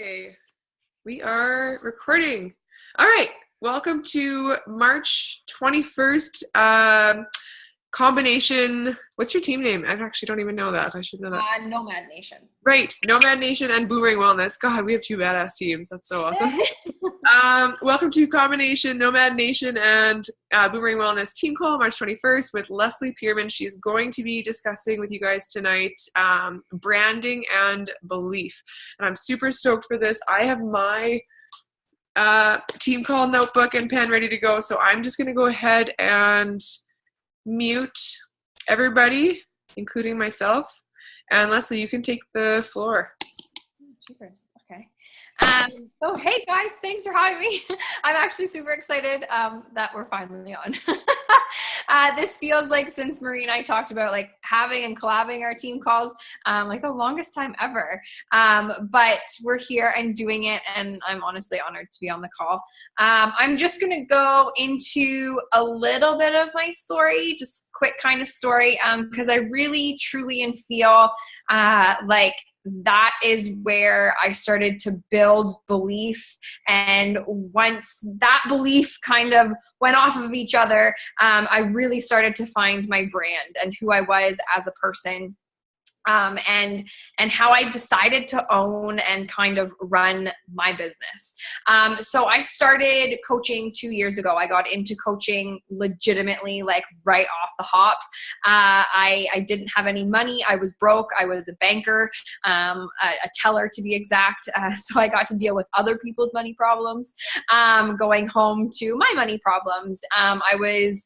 Okay, we are recording. All right, welcome to March 21st combination. What's your team name? I actually don't even know that. I should know that. Nomad Nation. Right, Nomad Nation and Boomerang Wellness. God, we have two badass teams. That's so awesome. Welcome to Combination Nomad Nation and Boomerang Wellness team call March 21st with Leslie Pierman. She's going to be discussing with you guys tonight branding and belief. And I'm super stoked for this. I have my team call notebook and pen ready to go. So I'm just going to go ahead and mute everybody, including myself. And Leslie, you can take the floor. Cheers. Okay. So hey guys, thanks for having me. I'm actually super excited that we're finally on. This feels like since Marie and I talked about like having and collabing our team calls, like the longest time ever. But we're here and doing it, and I'm honestly honored to be on the call. I'm just gonna go into a little bit of my story, just quick kind of story, because I really, truly and feel like that is where I started to build belief. And once that belief kind of went off of each other, I really started to find my brand and who I was as a person. And how I decided to own and kind of run my business. So I started coaching 2 years ago. I got into coaching legitimately, like right off the hop. I didn't have any money. I was broke. I was a banker, a teller to be exact. So I got to deal with other people's money problems, going home to my money problems. I was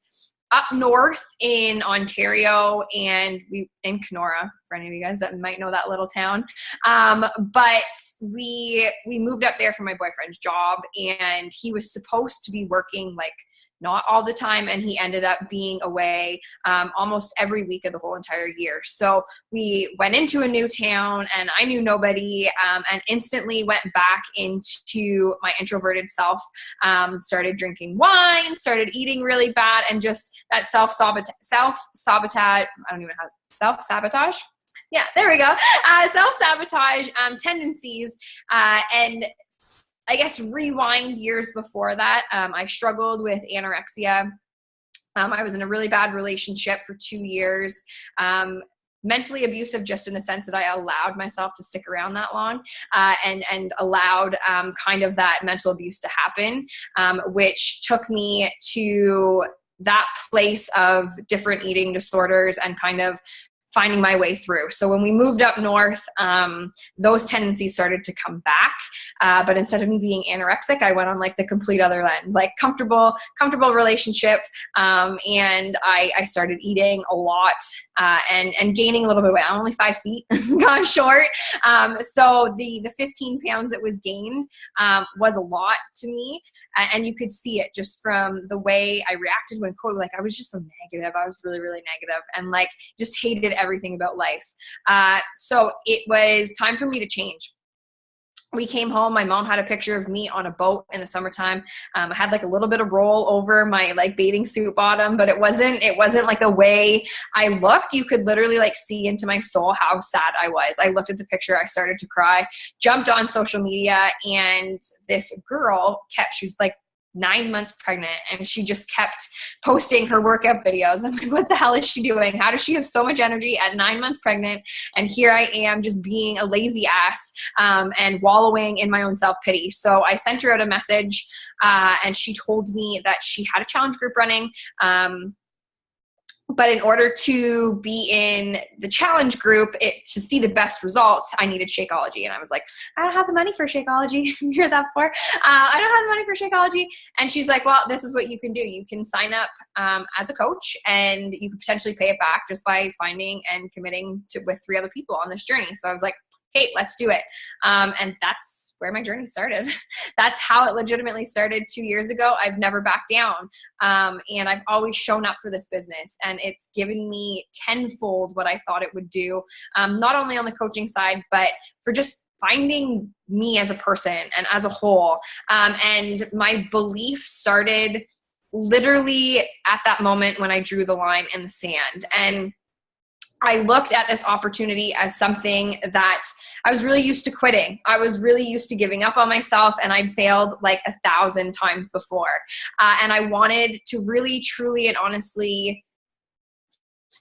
up north in Ontario, and we in Kenora, for any of you guys that might know that little town. But we moved up there for my boyfriend's job, and he was supposed to be working like not all the time, and he ended up being away almost every week of the whole entire year. So we went into a new town, and I knew nobody, and instantly went back into my introverted self, started drinking wine, started eating really bad, and just that self-sabotage, I don't even have self-sabotage. Yeah, there we go. Self-sabotage tendencies, and I guess rewind years before that, I struggled with anorexia. I was in a really bad relationship for 2 years. Mentally abusive, just in the sense that I allowed myself to stick around that long, and allowed kind of that mental abuse to happen, which took me to that place of different eating disorders and kind of finding my way through. So when we moved up north, those tendencies started to come back. But instead of me being anorexic, I went on like the complete other end, like comfortable relationship. And I started eating a lot, and gaining a little bit of weight. I'm only 5 feet, gone short. So the 15 pounds that was gained, was a lot to me. And you could see it just from the way I reacted when quoted. Like I was just so negative. I was really, really negative, and like just hated everything about life. So it was time for me to change. We came home. My mom had a picture of me on a boat in the summertime. I had like a little bit of roll over my like bathing suit bottom, but it wasn't like the way I looked. You could literally like see into my soul how sad I was. I looked at the picture. I started to cry, jumped on social media, and this girl she was like 9 months pregnant, and she just kept posting her workout videos. I'm like, what the hell is she doing? How does she have so much energy at 9 months pregnant? And here I am just being a lazy ass, and wallowing in my own self-pity. So I sent her out a message, and she told me that she had a challenge group running. But in order to be in the challenge group, to see the best results, I needed Shakeology. And I was like, I don't have the money for Shakeology. You're that poor. I don't have the money for Shakeology. And she's like, well, this is what you can do. You can sign up as a coach, and you can potentially pay it back just by finding and committing with 3 other people on this journey. So I was like, hey, let's do it. And that's where my journey started. That's how it legitimately started 2 years ago. I've never backed down. And I've always shown up for this business, and it's given me tenfold what I thought it would do, not only on the coaching side, but for just finding me as a person and as a whole. And my belief started literally at that moment when I drew the line in the sand. And I looked at this opportunity as something that I was really used to quitting. I was really used to giving up on myself, and I'd failed like 1,000 times before. And I wanted to really, truly, and honestly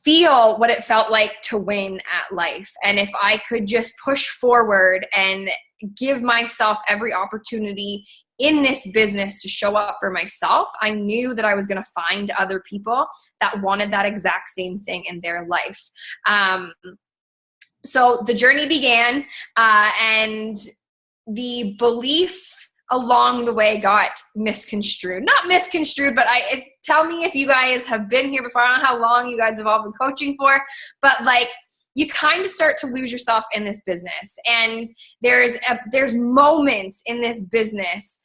feel what it felt like to win at life. And if I could just push forward and give myself every opportunity in this business to show up for myself, I knew that I was going to find other people that wanted that exact same thing in their life. So the journey began, and the belief along the way got misconstrued. Not misconstrued, but tell me if you guys have been here before. I don't know how long you guys have all been coaching for, but like, you kind of start to lose yourself in this business. And there's moments in this business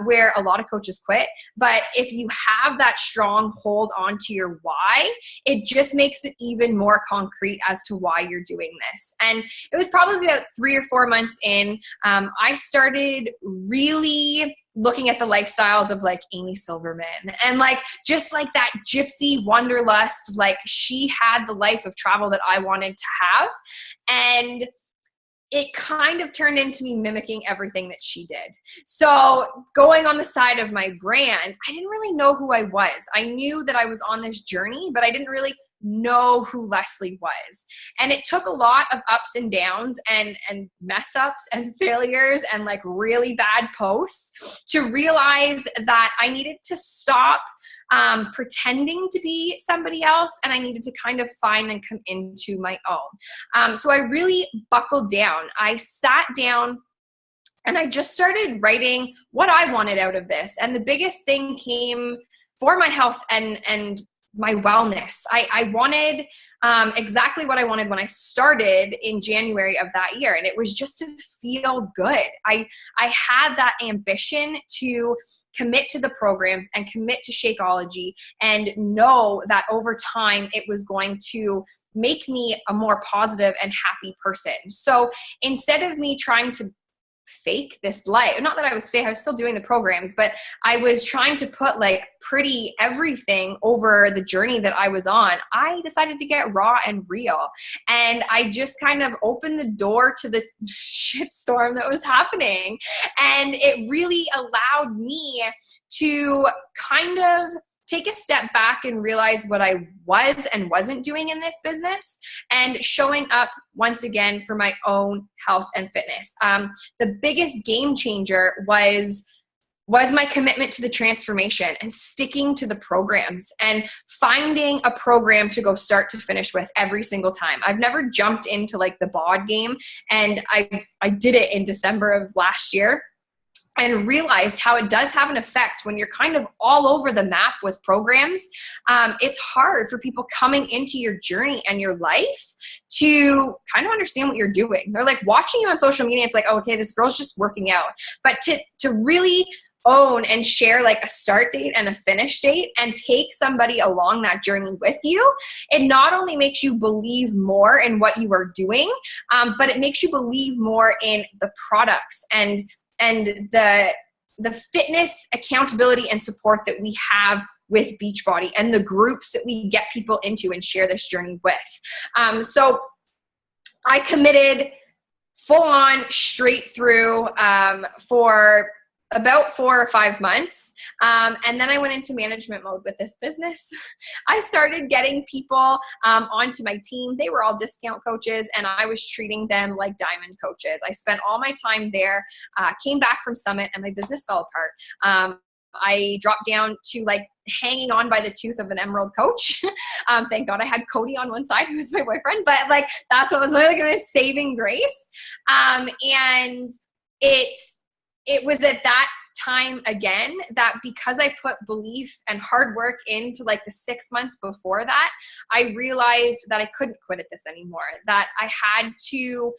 where a lot of coaches quit. But if you have that strong hold onto your why, it just makes it even more concrete as to why you're doing this. And it was probably about 3 or 4 months in, I started really looking at the lifestyles of like Amy Silverman, and like just like that gypsy wanderlust, like she had the life of travel that I wanted to have. And it kind of turned into me mimicking everything that she did. So going on the side of my brand, I didn't really know who I was. I knew that I was on this journey, but I didn't really know who Leslie was. And it took a lot of ups and downs and mess ups and failures and like really bad posts to realize that I needed to stop pretending to be somebody else, and I needed to kind of find and come into my own. So I really buckled down. I sat down and I just started writing what I wanted out of this. And the biggest thing came for my health and my wellness. I wanted exactly what I wanted when I started in January of that year. And it was just to feel good. I had that ambition to commit to the programs and commit to Shakeology and know that over time it was going to make me a more positive and happy person. So instead of me trying to fake this life, not that I was fake, I was still doing the programs, but I was trying to put like pretty everything over the journey that I was on. I decided to get raw and real, and I just kind of opened the door to the shitstorm that was happening. And it really allowed me to kind of take a step back and realize what I was and wasn't doing in this business, and showing up once again for my own health and fitness. The biggest game changer was my commitment to the transformation and sticking to the programs and finding a program to go start to finish with every single time. I've never jumped into like the bod game, and I did it in December of last year, and realized how it does have an effect when you're kind of all over the map with programs. It's hard for people coming into your journey and your life to kind of understand what you're doing. They're like watching you on social media. It's like, oh, okay, this girl's just working out. But to really own and share like a start date and a finish date and take somebody along that journey with you, it not only makes you believe more in what you are doing, but it makes you believe more in the products and the fitness accountability and support that we have with Beachbody and the groups that we get people into and share this journey with. So I committed full on straight through for about 4 or 5 months. And then I went into management mode with this business. I started getting people onto my team. They were all discount coaches, and I was treating them like diamond coaches. I spent all my time there, came back from Summit, and my business fell apart. I dropped down to like hanging on by the tooth of an emerald coach. Thank God I had Cody on one side, who was my boyfriend, but like that's what was like a saving grace. And it was at that time again that because I put belief and hard work into like the 6 months before that, I realized that I couldn't quit at this anymore, that I had to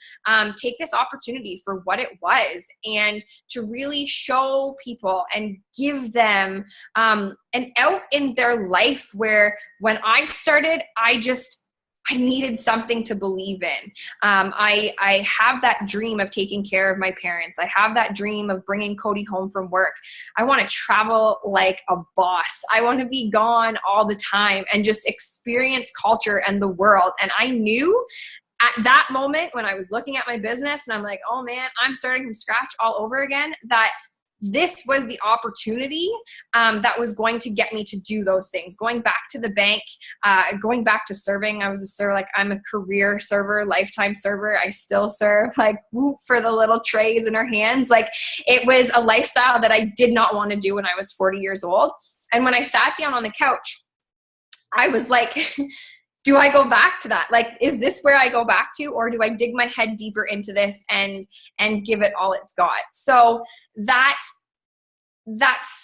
take this opportunity for what it was and to really show people and give them an out in their life where when I started, I needed something to believe in. I have that dream of taking care of my parents. I have that dream of bringing Cody home from work. I want to travel like a boss. I want to be gone all the time and just experience culture and the world. And I knew at that moment when I was looking at my business and I'm like, oh man, I'm starting from scratch all over again, that this was the opportunity that was going to get me to do those things. Going back to the bank, going back to serving. I was a server, like I'm a career server, lifetime server. I still serve, like whoop for the little trays in our hands. Like it was a lifestyle that I did not want to do when I was 40 years old. And when I sat down on the couch, I was like, do I go back to that? Like, is this where I go back to, or do I dig my head deeper into this and give it all it's got? So that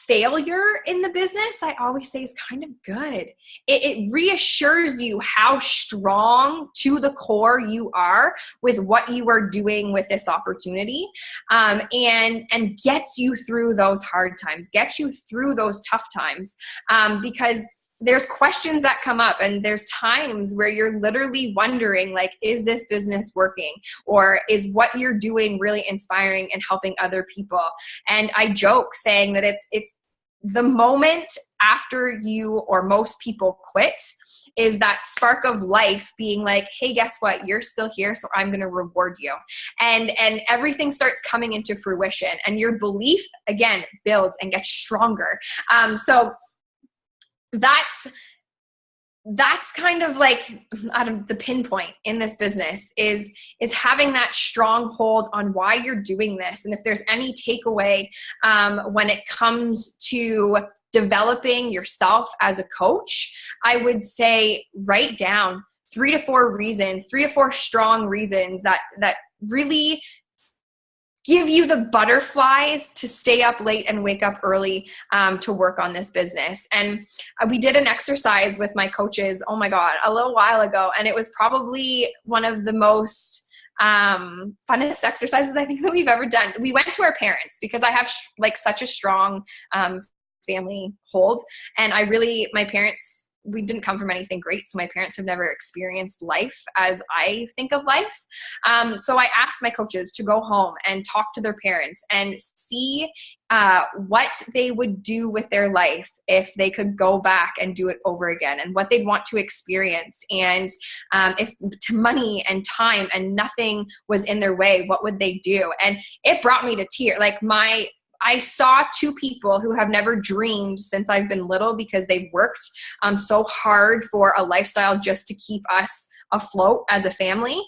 failure in the business, I always say, is kind of good. It reassures you how strong to the core you are with what you are doing with this opportunity, and gets you through those hard times, gets you through those tough times, because there's questions that come up and there's times where you're literally wondering, like, is this business working? Or is what you're doing really inspiring and helping other people? And I joke saying that it's the moment after you or most people quit is that spark of life being like, hey, guess what? You're still here, so I'm going to reward you. And everything starts coming into fruition, and your belief, again, builds and gets stronger. So that's kind of like out of the pinpoint in this business is having that stronghold on why you're doing this. And if there's any takeaway when it comes to developing yourself as a coach, I would say write down 3 to 4 reasons, 3 to 4 strong reasons that really give you the butterflies to stay up late and wake up early to work on this business. And we did an exercise with my coaches, oh my God, a little while ago. And it was probably one of the most funnest exercises I think that we've ever done. We went to our parents because I have like such a strong family hold. And my parents, we didn't come from anything great. So my parents have never experienced life as I think of life. So I asked my coaches to go home and talk to their parents and see what they would do with their life if they could go back and do it over again, and what they'd want to experience. And if money and time and nothing was in their way, what would they do? And it brought me to tears. Like I saw 2 people who have never dreamed since I've been little, because they've worked so hard for a lifestyle just to keep us afloat as a family,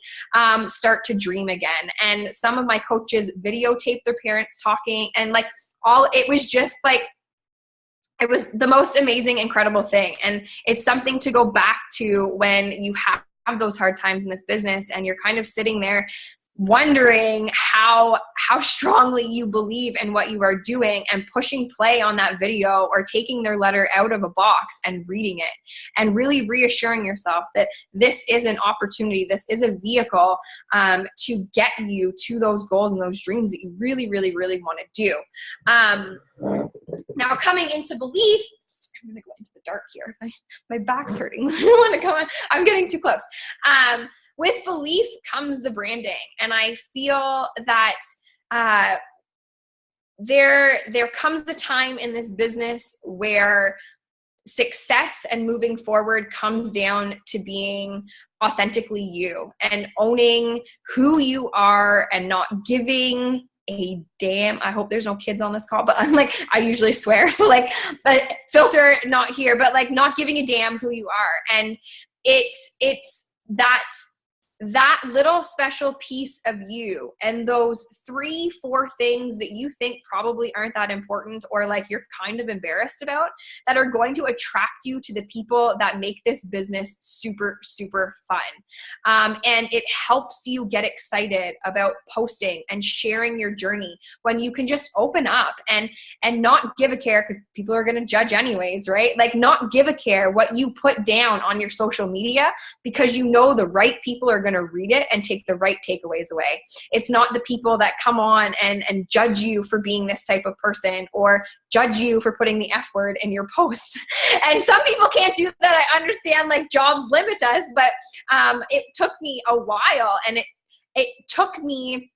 start to dream again. And some of my coaches videotaped their parents talking, and like it was just like, it was the most amazing, incredible thing. And it's something to go back to when you have those hard times in this business and you're kind of sitting there wondering how strongly you believe in what you are doing, and pushing play on that video or taking their letter out of a box and reading it, and really reassuring yourself that this is an opportunity, this is a vehicle to get you to those goals and those dreams that you really, really, really want to do. Now coming into belief, I'm going to go into the dark here. My back's hurting. I don't want to come on. I'm getting too close. With belief comes the branding. And I feel that there comes the time in this business where success and moving forward comes down to being authentically you and owning who you are and not giving a damn. I hope there's no kids on this call, but I usually swear. So like filter not here, but like not giving a damn who you are. And it's that little special piece of you and those 3-4 things that you think probably aren't that important, or like you're kind of embarrassed about, that are going to attract you to the people that make this business super, super fun. And it helps you get excited about posting and sharing your journey when you can just open up and not give a care, because people are going to judge anyways, right? Like not give a care what you put down on your social media, because you know the right people are going to read it and take the right takeaways away. It's not the people that come on and judge you for being this type of person, or judge you for putting the F word in your post. And some people can't do that. I understand, like jobs limit us, but it took me a while, and it took me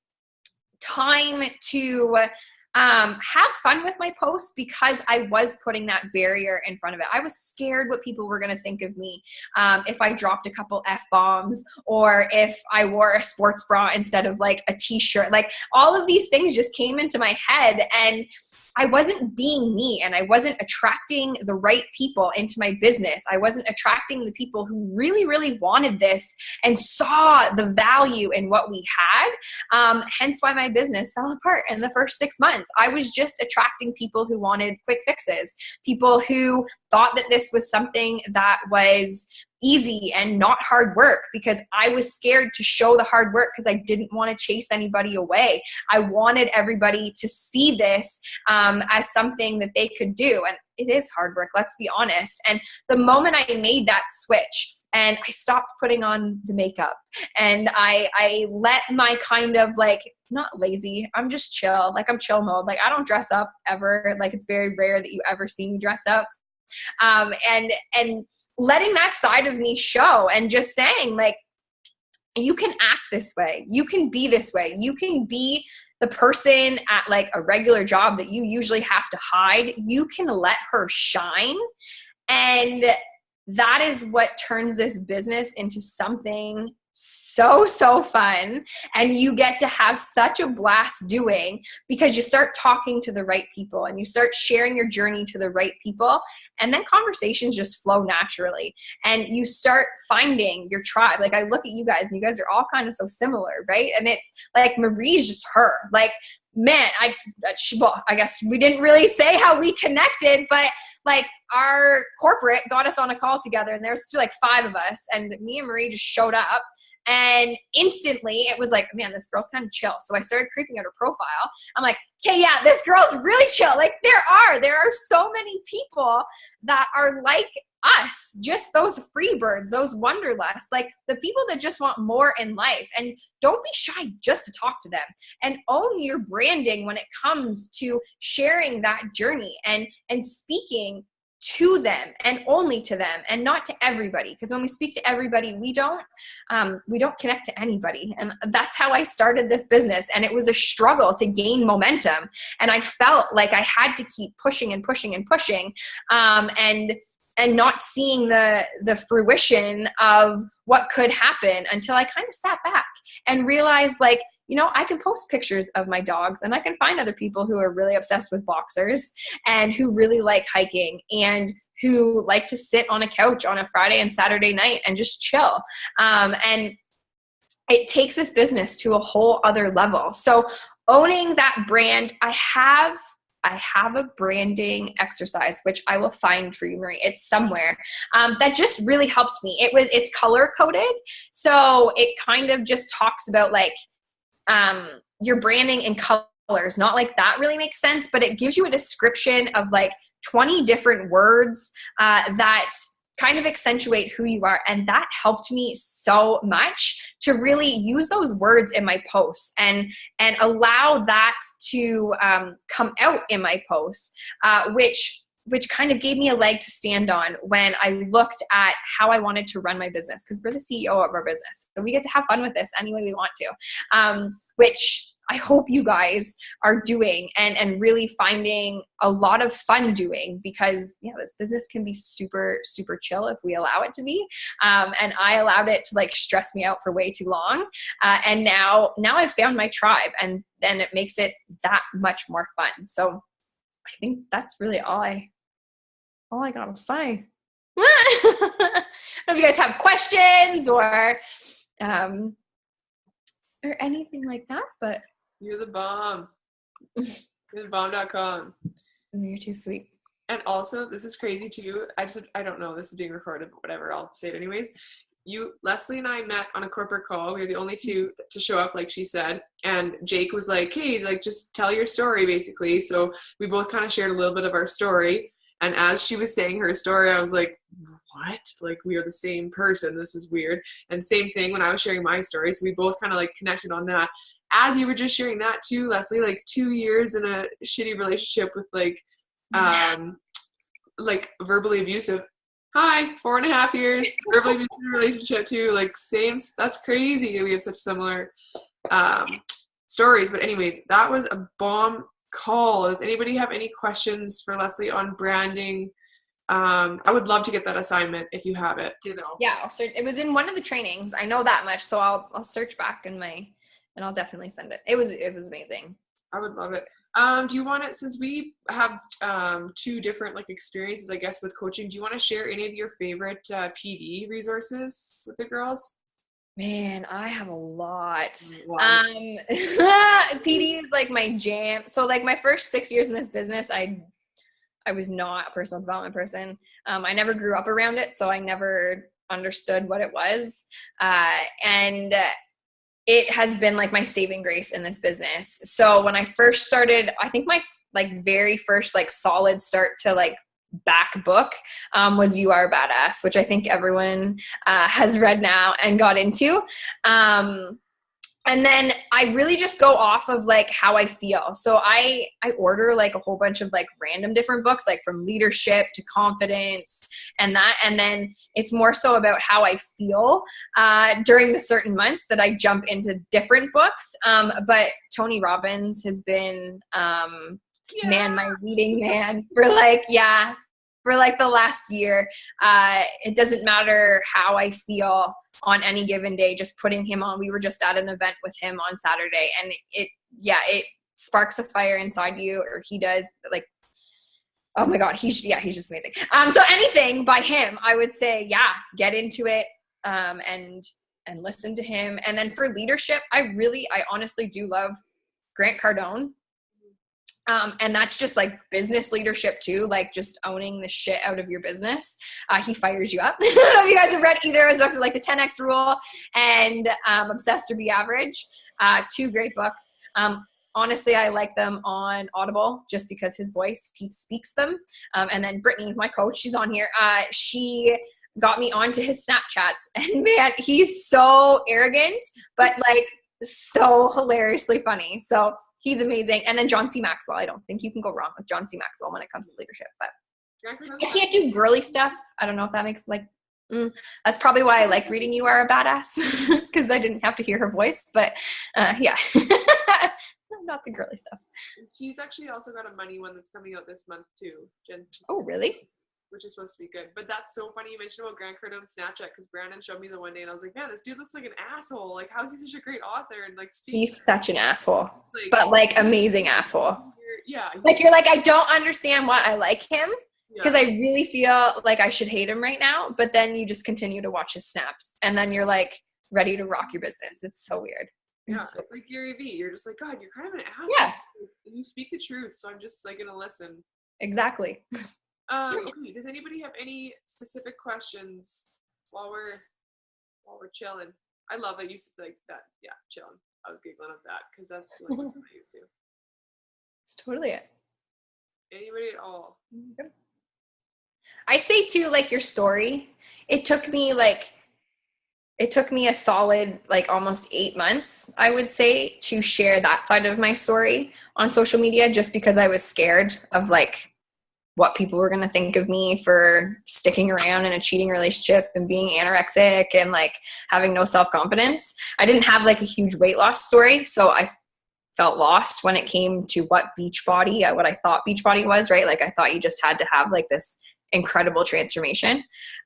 time to have fun with my posts because I was putting that barrier in front of it. I was scared what people were going to think of me if I dropped a couple F-bombs or if I wore a sports bra instead of like a t-shirt. Like all of these things just came into my head, and I wasn't being me, and I wasn't attracting the right people into my business. I wasn't attracting the people who really, really wanted this and saw the value in what we had. Hence why my business fell apart in the first 6 months. I was just attracting people who wanted quick fixes, people who thought that this was something that was easy and not hard work, because I was scared to show the hard work because I didn't want to chase anybody away. I wanted everybody to see this as something that they could do. And it is hard work, let's be honest. And the moment I made that switch and I stopped putting on the makeup and I let my kind of like, not lazy, I'm just chill, like I'm chill mode. Like I don't dress up ever. Like it's very rare that you ever see me dress up. And letting that side of me show and just saying like, you can act this way. You can be this way. You can be the person at like a regular job that you usually have to hide. You can let her shine. And that is what turns this business into something so fun, and you get to have such a blast doing, because you start talking to the right people and you start sharing your journey to the right people, and then conversations just flow naturally and you start finding your tribe. Like I look at you guys and you guys are all kind of so similar, right? And it's like Marie is just her. Like, man, I guess we didn't really say how we connected, but like our corporate got us on a call together, and there's like 5 of us, and me and Marie just showed up, and instantly it was like, man, this girl's kind of chill. So I started creeping at her profile. I'm like, okay, yeah, this girl's really chill. Like there are so many people that are like us, just those free birds, those wanderlusts, like the people that just want more in life. And don't be shy just to talk to them, and own your branding when it comes to sharing that journey and speaking to them and only to them and not to everybody. Because when we speak to everybody, we don't connect to anybody. And that's how I started this business. And it was a struggle to gain momentum. And I felt like I had to keep pushing and pushing and pushing. And not seeing the fruition of what could happen until I kind of sat back and realized, like, you know, I can post pictures of my dogs, and I can find other people who are really obsessed with boxers and who really like hiking and who like to sit on a couch on a Friday and Saturday night and just chill. And it takes this business to a whole other level. So owning that brand, I have a branding exercise, which I will find for you, Marie. It's somewhere that just really helped me. It's color coded. So it kind of just talks about like your branding in colors. Not like that really makes sense, but it gives you a description of like 20 different words that kind of accentuate who you are. And that helped me so much to really use those words in my posts and allow that to come out in my posts, which kind of gave me a leg to stand on when I looked at how I wanted to run my business, because we're the CEO of our business. So we get to have fun with this any way we want to, which I hope you guys are doing and really finding a lot of fun doing, because this business can be super, super chill if we allow it to be. And I allowed it to like stress me out for way too long. And now I've found my tribe, and then it makes it that much more fun. So I think that's really all I gotta say. I don't know if you guys have questions or anything like that, but you're the bomb. You're the bomb.com. You're too sweet. And also, this is crazy too. I don't know, this is being recorded, but whatever, I'll say it anyways. Leslie and I met on a corporate call. We were the only 2 to show up, like she said. And Jake was like, hey, like, just tell your story, basically. So we both kind of shared a little bit of our story. And as she was saying her story, I was like, what? Like, we are the same person. This is weird. And same thing when I was sharing my story. So we both kind of like connected on that. As you were just sharing that too, Leslie, like 2 years in a shitty relationship with like verbally abusive. Hi, 4.5 years, verbally abusive relationship too. Like same, that's crazy. We have such similar stories. But anyways, that was a bomb call. Does anybody have any questions for Leslie on branding? I would love to get that assignment if you have it. Yeah, I'll search. It was in one of the trainings. I know that much, so I'll search back in my, and I'll definitely send it. It was amazing. I would love it. Do you want it, since we have two different like experiences, I guess, with coaching, do you want to share any of your favorite PD resources with the girls? Man, I have a lot. Wow. PD is like my jam. So like my first 6 years in this business, I was not a personal development person. I never grew up around it, so I never understood what it was. And it has been like my saving grace in this business. So when I first started, I think my like very first like solid start to like back book was You Are a Badass, which I think everyone has read now and got into. And then I really just go off of like how I feel. So I order like a whole bunch of like random different books, like from leadership to confidence and that. And then it's more so about how I feel during the certain months that I jump into different books. But Tony Robbins has been, man, my reading man for like the last year. It doesn't matter how I feel on any given day, just putting him on. We were just at an event with him on Saturday, and it sparks a fire inside you, or he does. Like, oh my God, he's just amazing. So anything by him, I would say, yeah, get into it, and listen to him. And then for leadership, I honestly do love Grant Cardone. And that's just like business leadership too, like just owning the shit out of your business. He fires you up. I don't know if you guys have read either of his books, like the 10X Rule and Obsessed or Be Average. Two great books. Honestly, I like them on Audible just because his voice, he speaks them. And then Brittany, my coach, she's on here. She got me onto his Snapchats, and man, he's so arrogant, but like so hilariously funny. So he's amazing. And then John C. Maxwell. I don't think you can go wrong with John C. Maxwell when it comes to leadership, but I can't do girly stuff. I don't know if that makes like, that's probably why I like reading You Are a Badass, because I didn't have to hear her voice, but yeah, not the girly stuff. She's actually also got a money one that's coming out this month too, Jen. Oh, really? Which is supposed to be good. But that's so funny you mentioned about Grant Cardone Snapchat, because Brandon showed me the one day and I was like, man, this dude looks like an asshole. Like, how is he such a great author? And like, he's such an asshole, but like amazing asshole. Yeah. Like, you're like, I don't understand why I like him, because I really feel like I should hate him right now. But then you just continue to watch his snaps, and then you're like ready to rock your business. It's so weird. Yeah, it's like Gary Vee. You're just like, God, you're kind of an asshole. Yeah. You speak the truth, so I'm just like gonna listen. Exactly. Okay, does anybody have any specific questions while we're chilling? I love that you said like that. Yeah, chilling. I was giggling at that because that's like what I used to. It's totally it. Anybody at all? I say too, like your story. It took me a solid like almost 8 months, I would say, to share that side of my story on social media, just because I was scared of like what people were going to think of me for sticking around in a cheating relationship and being anorexic and like having no self-confidence. I didn't have like a huge weight loss story, so I felt lost when it came to what I thought Beachbody was, right? Like I thought you just had to have like this incredible transformation.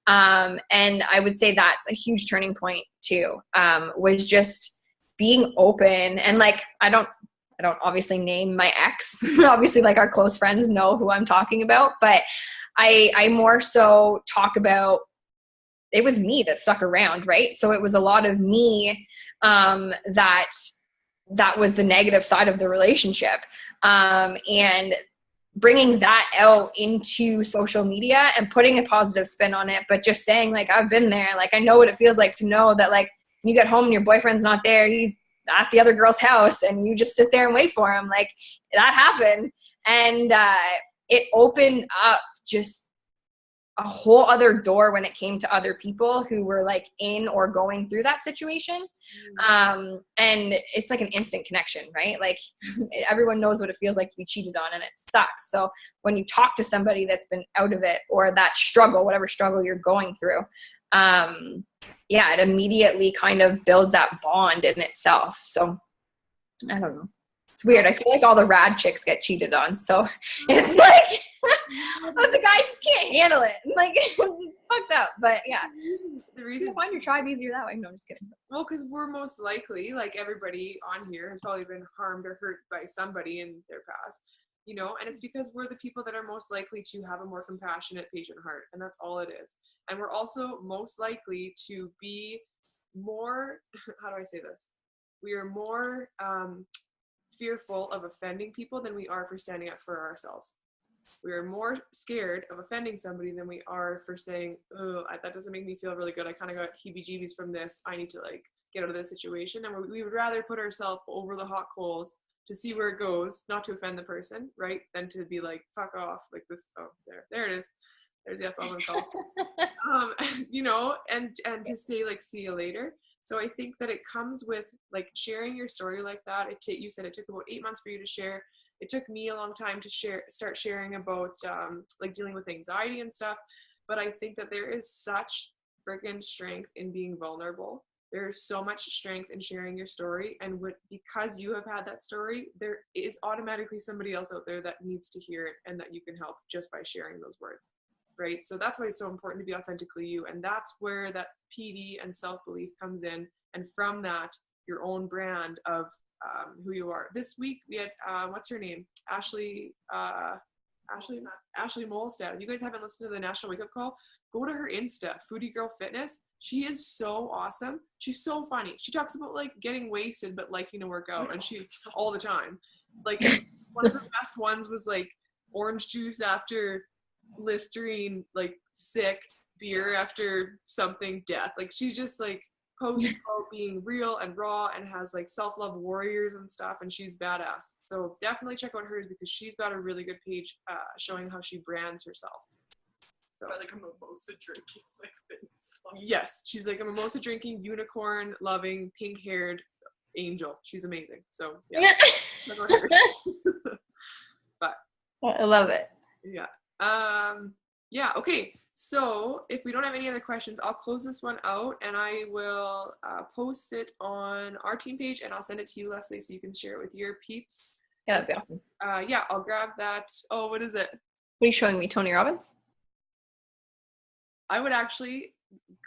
And I would say that's a huge turning point too, was just being open. And like, I don't obviously name my ex. Obviously, like our close friends know who I'm talking about, but I more so talk about, it was me that stuck around, right? So it was a lot of me that was the negative side of the relationship. And bringing that out into social media and putting a positive spin on it, but just saying like, I've been there. Like, I know what it feels like to know that like when you get home and your boyfriend's not there, he's at the other girl's house and you just sit there and wait for him. Like, that happened. And it opened up just a whole other door when it came to other people who were like in or going through that situation. And it's like an instant connection, right? Like everyone knows what it feels like to be cheated on, and it sucks. So when you talk to somebody that's been out of it, or that struggle, whatever struggle you're going through, it immediately kind of builds that bond in itself. So I don't know. It's weird. I feel like all the rad chicks get cheated on. So it's like, but the guys just can't handle it. Like, it's fucked up. But yeah, the reason you find your tribe easier that way. No, I'm just kidding. Well, because we're most likely, like everybody on here has probably been harmed or hurt by somebody in their past, you know, and it's because we're the people that are most likely to have a more compassionate, patient heart, and that's all it is. And we're also most likely to be more, how do I say this? We are more fearful of offending people than we are for standing up for ourselves. We are more scared of offending somebody than we are for saying, oh, that doesn't make me feel really good. I kind of got heebie-jeebies from this. I need to like get out of this situation. And we would rather put ourselves over the hot coals to see where it goes, not to offend the person, right? Than to be like, fuck off. Like this, oh, there it is. There's the F-bomb himself. You know, and to say like, see you later. So I think that it comes with like sharing your story like that. You said it took about 8 months for you to share. It took me a long time to start sharing about like dealing with anxiety and stuff. But I think that there is such freaking strength in being vulnerable. There is so much strength in sharing your story. And because you have had that story, there is automatically somebody else out there that needs to hear it and that you can help just by sharing those words. Right? So that's why it's so important to be authentically you. And that's where that PD and self-belief comes in. And from that, your own brand of who you are. This week we had what's her name? Ashley Molstad. If you guys haven't listened to the National Wake Up Call, go to her Insta, Foodie Girl Fitness. She is so awesome. She's so funny. She talks about like getting wasted but liking to work out, and she all the time. Like one of her best ones was like orange juice after Listerine, like sick, beer after something, death. Like she's just like posts about being real and raw and has like self-love warriors and stuff, and she's badass. So definitely check out hers because she's got a really good page showing how she brands herself. So like a mimosa drinking, like fitness. Yes, she's like a mimosa drinking, unicorn loving, pink haired angel. She's amazing. So yeah. Check out hers. But I love it. Yeah. Yeah. Okay. So if we don't have any other questions, I'll close this one out and I will post it on our team page and I'll send it to you, Leslie, so you can share it with your peeps. Yeah, that'd be awesome. Yeah, I'll grab that. Oh, what is it? What are you showing me, Tony Robbins? I would actually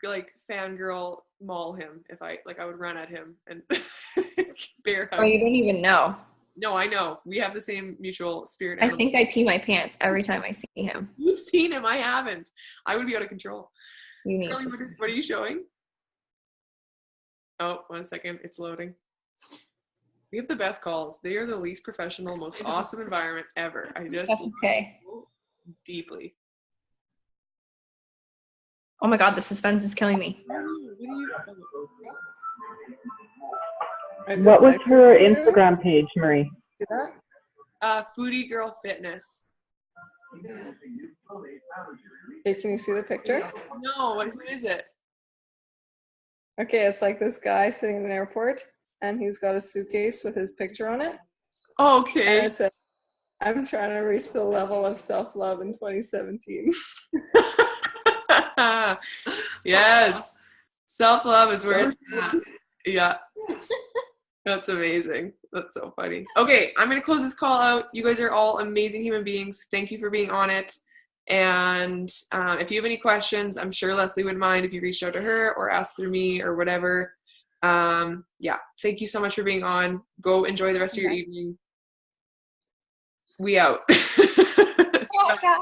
like fangirl maul him if I would run at him and bear hug. Oh, you don't even know. No, I know. We have the same mutual spirit. I think I pee my pants every time I see him. You've seen him. I haven't. I would be out of control. You need Carly, to. what are you showing? Oh, 1 second. It's loading. We have the best calls. They are the least professional, most awesome environment ever. I just That's okay. Deeply. Oh my God, the suspense is killing me. What was her Instagram page, Marie? Foodie Girl Fitness. Okay, can you see the picture? No, who is it? Okay, it's like this guy sitting in an airport, and he's got a suitcase with his picture on it. Okay. And it says, I'm trying to reach the level of self-love in 2017. Yes. Self-love is where it's at. Yeah. That's amazing. That's so funny. Okay, I'm going to close this call out. You guys are all amazing human beings. Thank you for being on it. And if you have any questions, I'm sure Leslie wouldn't mind if you reached out to her or asked through me or whatever. Yeah, thank you so much for being on. Go enjoy the rest of your evening. We out. Oh, guys.